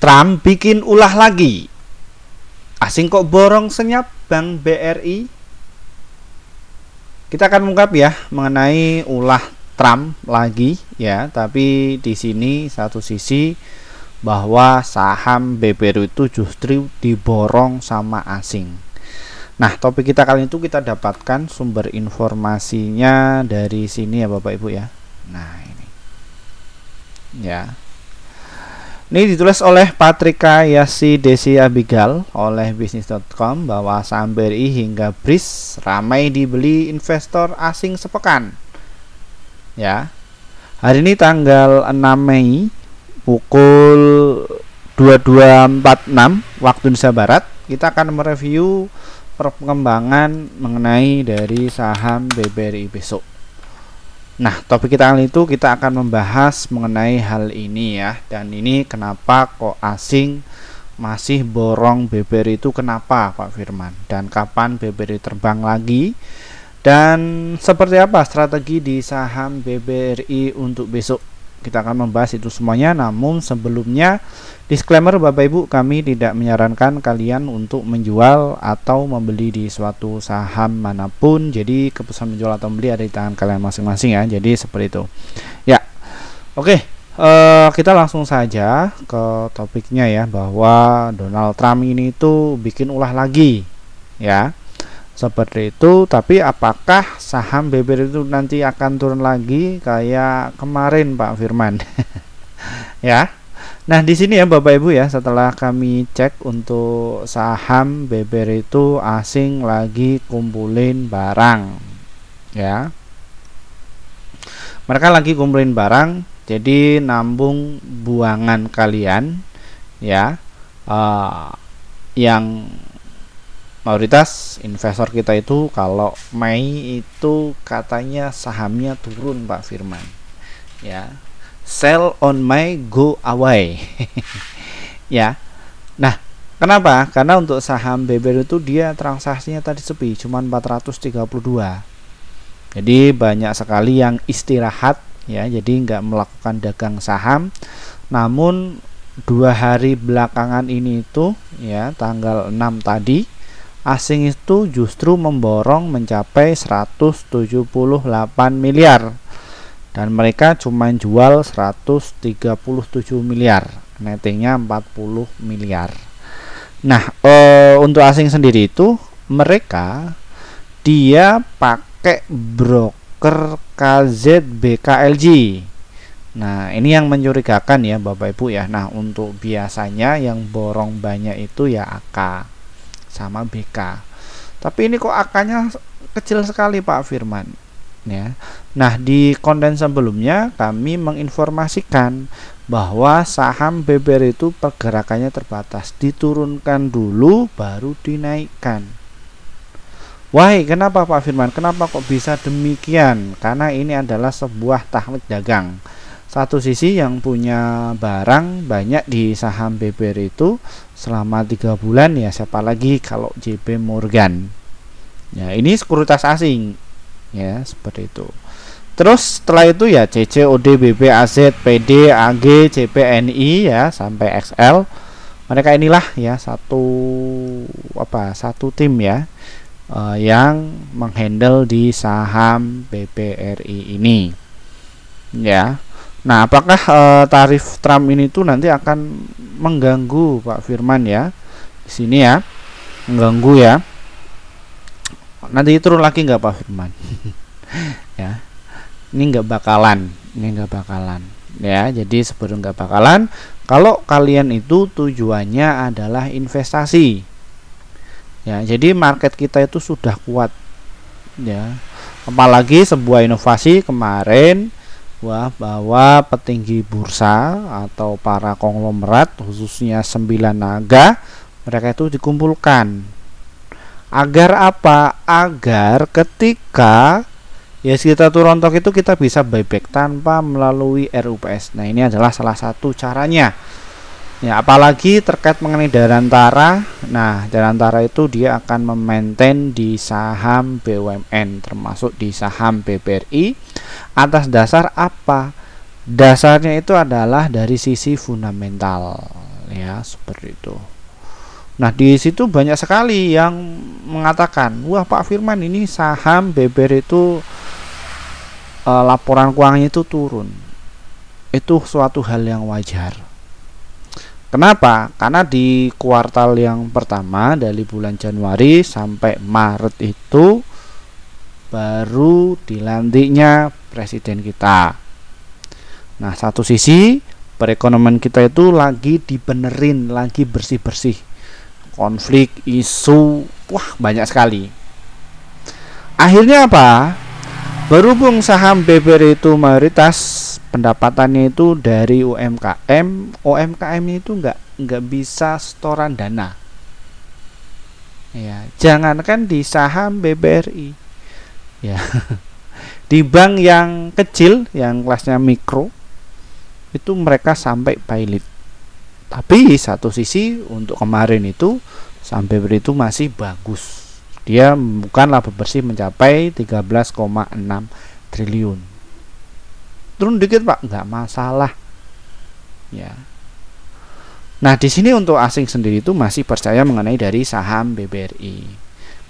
Trump bikin ulah lagi. Asing kok borong senyap Bank BRI. Kita akan mengungkap ya mengenai ulah Trump lagi ya, tapi di sini satu sisi bahwa saham BBRI itu justru diborong sama asing. Nah, topik kita kali itu kita dapatkan sumber informasinya dari sini ya Bapak Ibu ya. Nah, ini. Ya. Ini ditulis oleh Patrika Yasi Desi Abigail oleh bisnis.com bahwa saham BRI hingga BRIS ramai dibeli investor asing sepekan. Ya. Hari ini tanggal 6 Mei pukul 22.46 waktu Indonesia Barat, kita akan mereview perkembangan mengenai dari saham BBRI besok. Nah, topik kita kali itu kita akan membahas mengenai hal ini ya. Dan ini kenapa kok asing masih borong BBRI itu, kenapa Pak Firman? Dan kapan BBRI terbang lagi? Dan seperti apa strategi di saham BBRI untuk besok? Kita akan membahas itu semuanya. Namun sebelumnya disclaimer Bapak Ibu, kami tidak menyarankan kalian untuk menjual atau membeli di suatu saham manapun. Jadi keputusan menjual atau membeli ada di tangan kalian masing-masing ya. Jadi seperti itu. Ya. Oke, kita langsung saja ke topiknya ya, bahwa Donald Trump ini itu bikin ulah lagi. Ya. Seperti itu, tapi apakah saham BBRI itu nanti akan turun lagi kayak kemarin Pak Firman? Ya. Nah, di sini ya Bapak Ibu ya, setelah kami cek untuk saham BBRI itu asing lagi kumpulin barang. Ya. Mereka lagi kumpulin barang, jadi nambung buangan kalian ya. Yang mayoritas investor kita itu kalau Mei itu katanya sahamnya turun Pak Firman ya, sell on Mei, go away. Ya. Nah, kenapa? Karena untuk saham BBRI itu dia transaksinya tadi sepi, cuma 432. Jadi banyak sekali yang istirahat ya, jadi nggak melakukan dagang saham. Namun 2 hari belakangan ini itu ya, tanggal 6 tadi asing itu justru memborong mencapai 178 miliar dan mereka cuma jual 137 miliar, nettingnya 40 miliar. Nah, untuk asing sendiri itu mereka dia pakai broker KZBKLG. Nah, ini yang mencurigakan ya Bapak Ibu ya. Nah, untuk biasanya yang borong banyak itu ya AK sama BK. Tapi ini kok AK-nya kecil sekali Pak Firman ya. Nah, di konten sebelumnya kami menginformasikan bahwa saham BBRI itu pergerakannya terbatas, diturunkan dulu baru dinaikkan. Why? Kenapa Pak Firman? Kenapa kok bisa demikian? Karena ini adalah sebuah teknik dagang. Satu sisi yang punya barang banyak di saham BBRI itu selama 3 bulan ya, siapa lagi kalau JP Morgan ya, ini sekuritas asing ya, seperti itu. Terus setelah itu ya CCOD, BB, AZ, PD, AG, CPNI ya sampai XL, mereka inilah ya satu tim ya yang menghandle di saham BBRI ini ya. Nah, apakah tarif Trump ini tuh nanti akan mengganggu Pak Firman ya? Di sini ya, mengganggu ya. Nanti turun lagi nggak Pak Firman? Ya, ini nggak bakalan, ya. Jadi sebelum nggak bakalan, kalau kalian itu tujuannya adalah investasi, ya. Jadi market kita itu sudah kuat, ya. Apalagi sebuah inovasi kemarin. Bahwa petinggi bursa atau para konglomerat khususnya 9 naga mereka itu dikumpulkan agar apa? Agar ketika ya kita tuh rontok itu kita bisa buyback tanpa melalui RUPS. Nah, ini adalah salah satu caranya ya, apalagi terkait mengenai Darantara. Nah, Darantara itu dia akan memaintain di saham BUMN termasuk di saham BBRI atas dasar apa? Dasarnya itu adalah dari sisi fundamental ya, seperti itu. Nah, di situ banyak sekali yang mengatakan, wah Pak Firman, ini saham BBR itu laporan keuangannya itu turun. Itu suatu hal yang wajar. Kenapa? Karena di kuartal yang pertama dari bulan Januari sampai Maret itu baru dilantiknya presiden kita. Nah, satu sisi perekonomian kita itu lagi dibenerin, lagi bersih-bersih. Konflik, isu, wah banyak sekali. Akhirnya apa? Berhubung saham BBR itu mayoritas pendapatannya itu dari UMKM, UMKM itu nggak bisa setoran dana. Ya, jangankan di saham BBRI, ya, di bank yang kecil, yang kelasnya mikro, itu mereka sampai pilot. Tapi satu sisi untuk kemarin itu saham BBRI itu masih bagus. Dia bukan laba bersih mencapai 13,6 triliun. Turun dikit Pak, nggak masalah. Ya. Nah, di sini untuk asing sendiri itu masih percaya mengenai dari saham BBRI.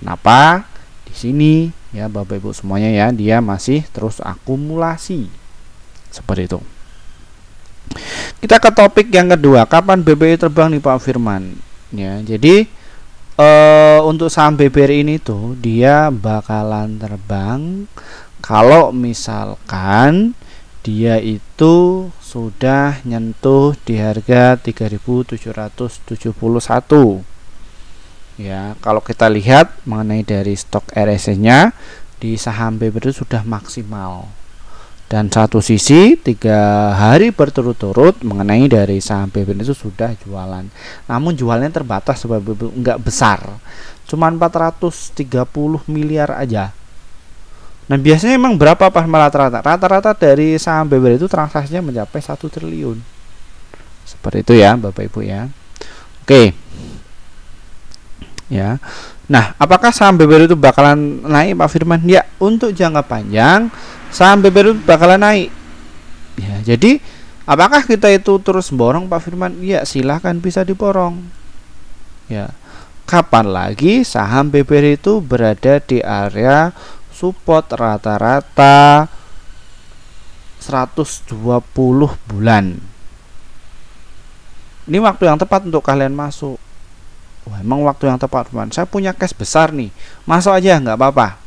Kenapa? Di sini ya Bapak Ibu semuanya ya, dia masih terus akumulasi. Seperti itu. Kita ke topik yang kedua, kapan BBRI terbang nih Pak Firman? Ya, jadi untuk saham BBRI ini tuh dia bakalan terbang kalau misalkan dia itu sudah nyentuh di harga 3.771. Ya, kalau kita lihat mengenai dari stok RSI-nya di saham BBRI itu sudah maksimal. Dan satu sisi 3 hari berturut-turut mengenai dari saham BBRI itu sudah jualan. Namun jualannya terbatas sebab enggak besar. Cuman 430 miliar aja. Nah, biasanya emang berapa pas rata-rata? Rata-rata dari saham BBRI itu transaksinya mencapai 1 triliun. Seperti itu ya, Bapak Ibu ya. Oke. Ya. Nah, apakah saham BBRI itu bakalan naik Pak Firman? Ya, untuk jangka panjang saham BBRI itu bakalan naik. Ya, jadi apakah kita itu terus borong Pak Firman? Ya, silahkan bisa diborong. Ya. Kapan lagi saham BBRI itu berada di area support rata-rata 120 bulan. Ini waktu yang tepat untuk kalian masuk. Wah, emang waktu yang tepat, teman. Saya punya cash besar nih, masuk aja nggak apa-apa.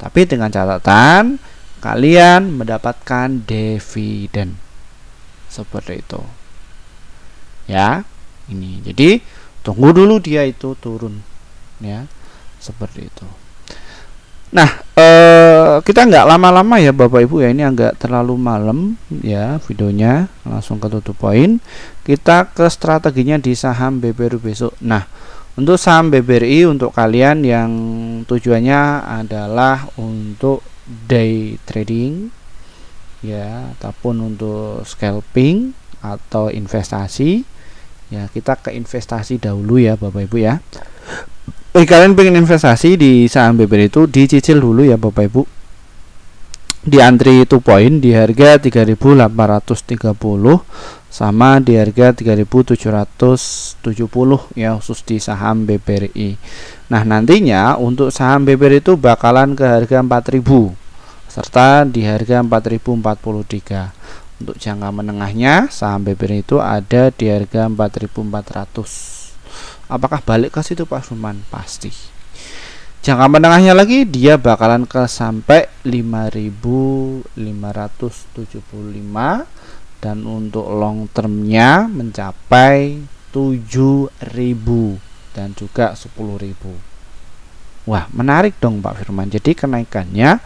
Tapi dengan catatan kalian mendapatkan dividen. Seperti itu. Ya, ini. Jadi tunggu dulu dia itu turun. Ya, seperti itu. Nah, kita nggak lama-lama ya Bapak Ibu ya, ini agak terlalu malam ya videonya, langsung ke tutup poin. Kita ke strateginya di saham BBRI besok. Nah, untuk saham BBRI untuk kalian yang tujuannya adalah untuk day trading ya, ataupun untuk scalping atau investasi ya, kita ke investasi dahulu ya Bapak Ibu ya. Kalian pengen investasi di saham BBRI itu dicicil dulu ya Bapak Ibu. Di antri 2 poin di harga 3.830 sama di harga 3.770 ya, khusus di saham BBRI. Nah, nantinya untuk saham BBRI itu bakalan ke harga 4.000 serta di harga 4.043. Untuk jangka menengahnya saham BBRI itu ada di harga 4.400. Apakah balik ke situ Pak Firman? Pasti. Jangka menengahnya lagi dia bakalan ke sampai 5.575 dan untuk long termnya mencapai 7.000 dan juga 10.000. Wah, menarik dong Pak Firman. Jadi kenaikannya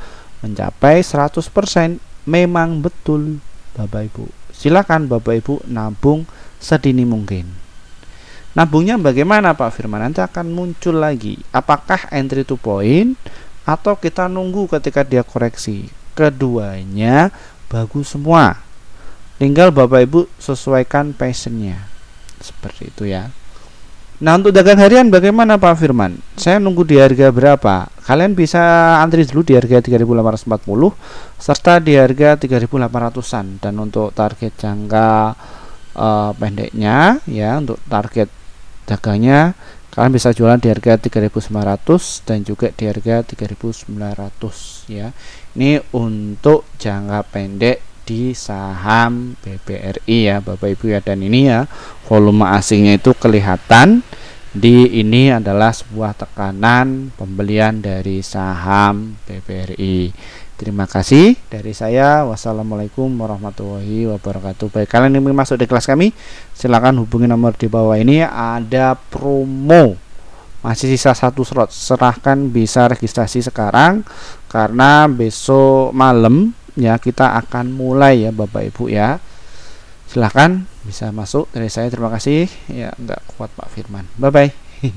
mencapai 100%. Memang betul Bapak Ibu. Silakan Bapak Ibu nabung sedini mungkin. Nabungnya bagaimana Pak Firman? Nanti akan muncul lagi. Apakah entry to point atau kita nunggu ketika dia koreksi? Keduanya bagus semua. Tinggal Bapak Ibu sesuaikan passionnya. Seperti itu ya. Nah, untuk dagang harian bagaimana Pak Firman? Saya nunggu di harga berapa? Kalian bisa antri dulu di harga 3.840 serta di harga 3.800-an. Dan untuk target jangka pendeknya ya. Untuk target dagangnya kalian bisa jualan di harga 3.900 dan juga di harga 3.900 ya. Ini untuk jangka pendek di saham BBRI ya Bapak Ibu ya. Dan ini ya volume asingnya itu kelihatan di ini adalah sebuah tekanan pembelian dari saham BBRI. Terima kasih dari saya. Wassalamualaikum warahmatullahi wabarakatuh. Baik, kalian ingin masuk di kelas kami, silakan hubungi nomor di bawah ini. Ada promo, masih sisa 1 slot. Silahkan bisa registrasi sekarang karena besok malam ya kita akan mulai ya Bapak Ibu ya. Silahkan bisa masuk dari saya. Terima kasih ya. Enggak kuat Pak Firman. Bye bye.